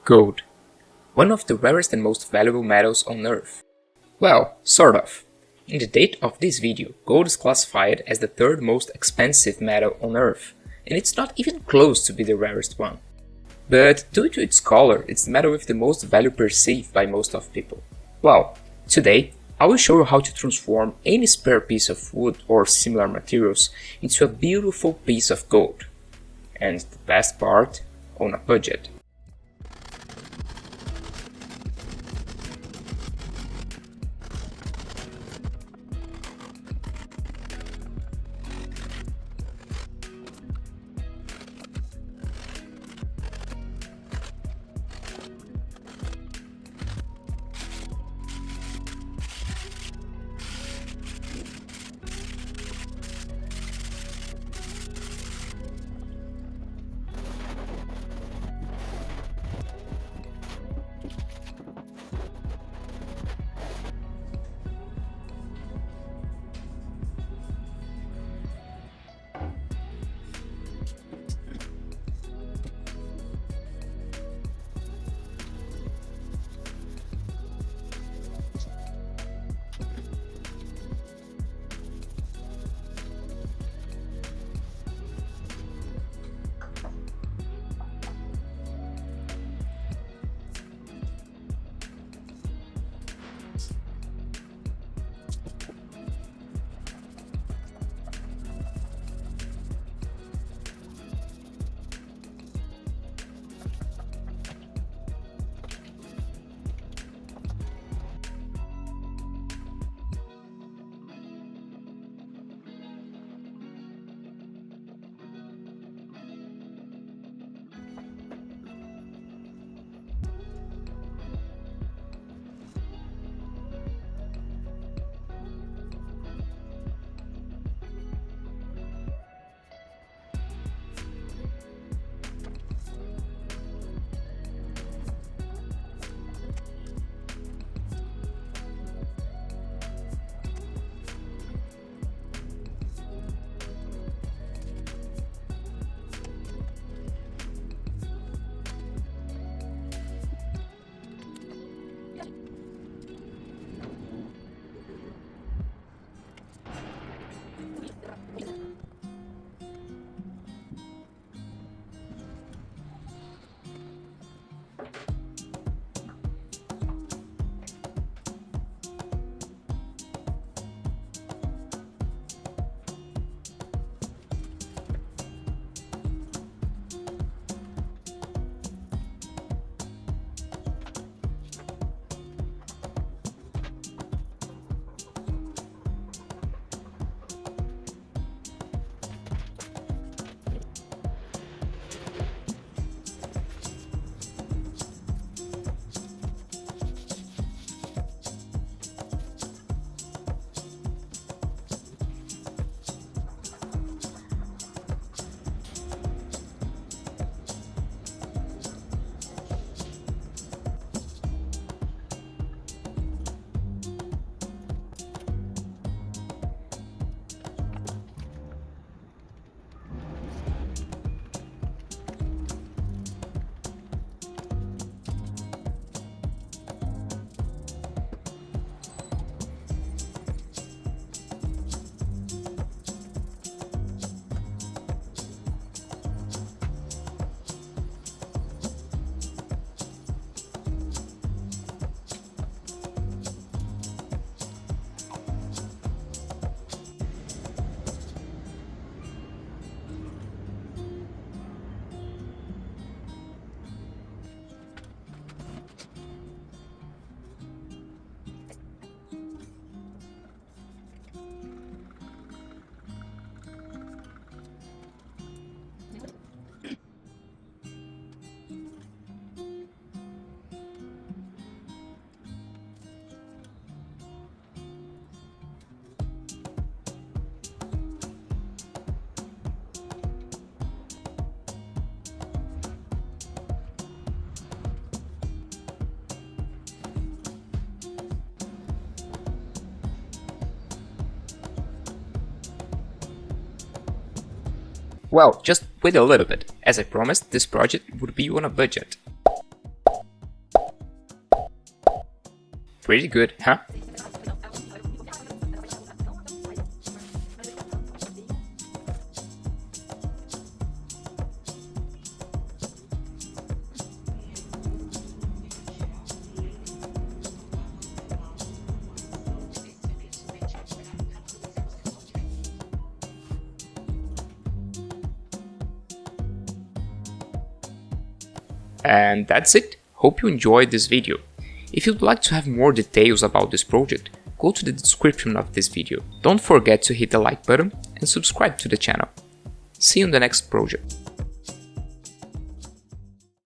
Gold. One of the rarest and most valuable metals on Earth. Well, sort of. In the date of this video, gold is classified as the third most expensive metal on Earth, and it's not even close to be the rarest one. But due to its color, it's the metal with the most value perceived by most of people. Well, today, I will show you how to transform any spare piece of wood or similar materials into a beautiful piece of gold. And the best part, on a budget. Well, just wait a little bit. As I promised, this project would be on a budget. Pretty good, huh? And that's it. Hope you enjoyed this video. If you'd like to have more details about this project, go to the description of this video. Don't forget to hit the like button and subscribe to the channel. See you in the next project.